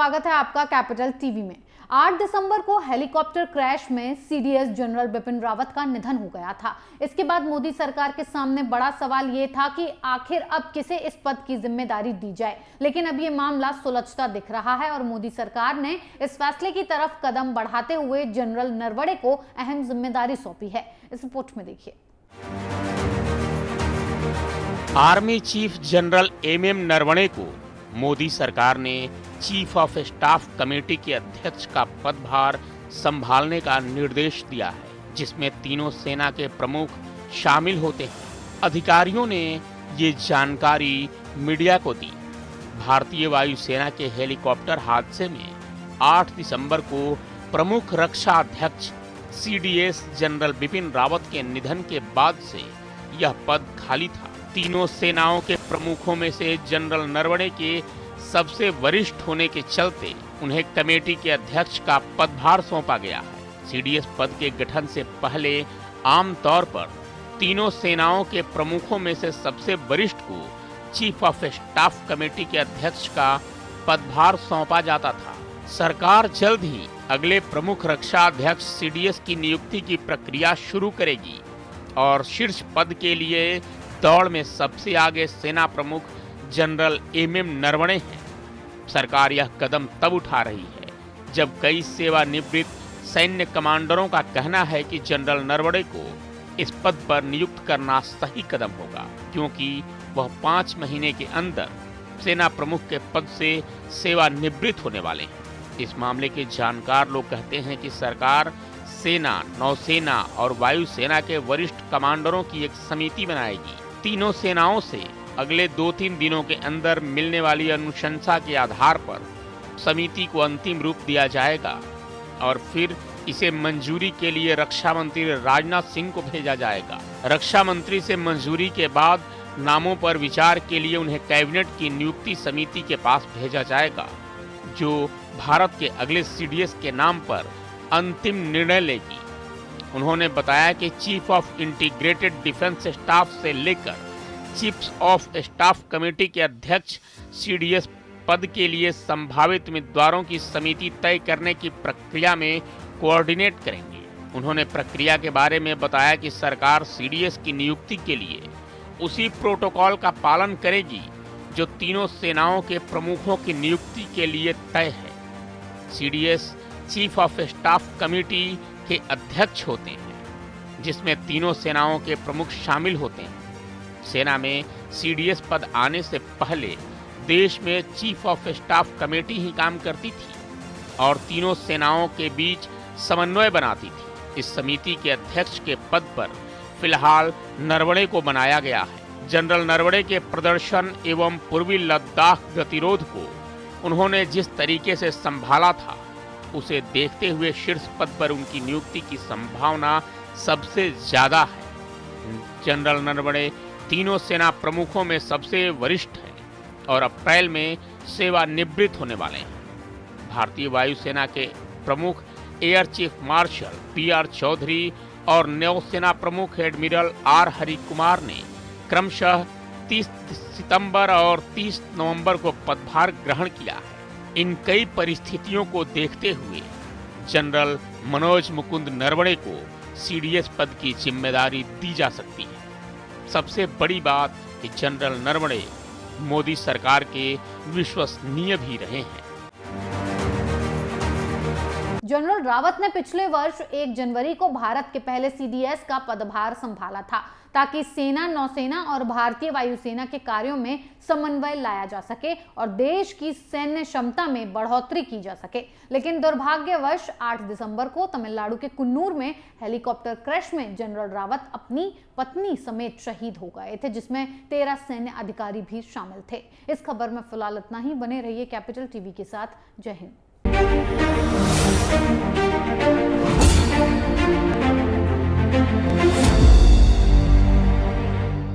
स्वागत है आपका कैपिटल टीवी में। 8 दिसंबर को हेलीकॉप्टर क्रैश में सीडीएस जनरल बिपिन रावत का निधन हो गया था। इसके बाद मोदी सरकार के सामने बड़ा सवाल ये था कि आखिर अब किसे इस पद की जिम्मेदारी दी जाए, लेकिन अब ये मामला सुलझता दिख रहा है और मोदी सरकार ने इस फैसले की तरफ कदम बढ़ाते हुए जनरल नरवणे को अहम जिम्मेदारी सौंपी है। इस रिपोर्ट में देखिए। Army chief general MM Naravane को मोदी सरकार ने चीफ ऑफ स्टाफ कमेटी के अध्यक्ष का पदभार संभालने का निर्देश दिया है, जिसमें तीनों सेना के प्रमुख शामिल होते हैं। अधिकारियों ने ये जानकारी मीडिया को दी। भारतीय वायुसेना के हेलीकॉप्टर हादसे में 8 दिसंबर को प्रमुख रक्षा अध्यक्ष सीडीएस जनरल बिपिन रावत के निधन के बाद से यह पद खाली था। तीनों सेनाओं के प्रमुखों में से जनरल नरवणे के सबसे वरिष्ठ होने के चलते उन्हें कमेटी के अध्यक्ष का पदभार सौंपा गया है। सीडीएस पद के गठन से पहले आमतौर पर तीनों सेनाओं के प्रमुखों में से सबसे वरिष्ठ को चीफ ऑफ स्टाफ कमेटी के अध्यक्ष का पदभार सौंपा जाता था। सरकार जल्द ही अगले प्रमुख रक्षा अध्यक्ष सीडीएस की नियुक्ति की प्रक्रिया शुरू करेगी और शीर्ष पद के लिए दौड़ में सबसे आगे सेना प्रमुख जनरल एमएम नरवणे हैं। सरकार यह कदम तब उठा रही है जब कई सेवानिवृत्त सैन्य कमांडरों का कहना है कि जनरल नरवणे को इस पद पर नियुक्त करना सही कदम होगा, क्योंकि वह 5 महीने के अंदर सेना प्रमुख के पद से सेवानिवृत्त होने वाले हैं। इस मामले के जानकार लोग कहते हैं कि सरकार सेना, नौसेना और वायुसेना के वरिष्ठ कमांडरों की एक समिति बनाएगी। तीनों सेनाओं से अगले 2-3 दिनों के अंदर मिलने वाली अनुशंसा के आधार पर समिति को अंतिम रूप दिया जाएगा और फिर इसे मंजूरी के लिए रक्षा मंत्री राजनाथ सिंह को भेजा जाएगा। रक्षा मंत्री से मंजूरी के बाद नामों पर विचार के लिए उन्हें कैबिनेट की नियुक्ति समिति के पास भेजा जाएगा, जो भारत के अगले सीडीएस के नाम पर अंतिम निर्णय लेगी। उन्होंने बताया कि chief of integrated defence staff से लेकर चीफ ऑफ स्टाफ कमेटी के अध्यक्ष सीडीएस पद के लिए संभावित उम्मीदवारों की समिति तय करने की प्रक्रिया में कोऑर्डिनेट करेंगे। उन्होंने प्रक्रिया के बारे में बताया कि सरकार सीडीएस की नियुक्ति के लिए उसी प्रोटोकॉल का पालन करेगी जो तीनों सेनाओं के प्रमुखों की नियुक्ति के लिए तय है। CDS chief of staff committee के अध्यक्ष होते हैं, जिसमें तीनों सेनाओं के प्रमुख शामिल होते हैं। सेना में सीडीएस पद आने से पहले देश में चीफ ऑफ स्टाफ कमेटी ही काम करती थी और तीनों सेनाओं के बीच समन्वय बनाती थी। इस समिति के अध्यक्ष के पद पर फिलहाल नरवणे को बनाया गया है। जनरल नरवणे के प्रदर्शन एवं पूर्वी लद्दाख गतिरोध को उन्होंने जिस तरीके से संभाला था, उसे देखते हुए शीर्ष पद पर उनकी नियुक्ति की संभावना सबसे ज्यादा है। जनरल नरवणे तीनों सेना प्रमुखों में सबसे वरिष्ठ हैं और अप्रैल में सेवानिवृत्त होने वाले हैं। भारतीय वायुसेना के प्रमुख air chief marshal PR Chaudhary और नौसेना प्रमुख एडमिरल आर हरिकुमार ने क्रमशः 30 सितंबर और 30 नवंबर को पदभार ग्रहण किया है। इन कई परिस्थितियों को देखते हुए जनरल मनोज मुकुंद नरवणे को सीडीएस पद की जिम्मेदारी दी जा सकती है। सबसे बड़ी बात कि जनरल नरवणे मोदी सरकार के विश्वसनीय भी रहे हैं। जनरल रावत ने पिछले वर्ष 1 जनवरी को भारत के पहले सीडीएस का पदभार संभाला था, ताकि सेना, नौसेना और भारतीय वायुसेना के कार्यों में समन्वय लाया जा सके और देश की सैन्य क्षमता में बढ़ोतरी की जा सके। लेकिन दुर्भाग्यवश 8 दिसंबर को तमिलनाडु के कुन्नूर में हेलीकॉप्टर क्रैश में जनरल रावत अपनी पत्नी समेत शहीद हो गए थे, जिसमें 13 सैन्य अधिकारी भी शामिल थे। इस खबर में फिलहाल इतना ही। बने रहिए कैपिटल टीवी के साथ। जय हिंद।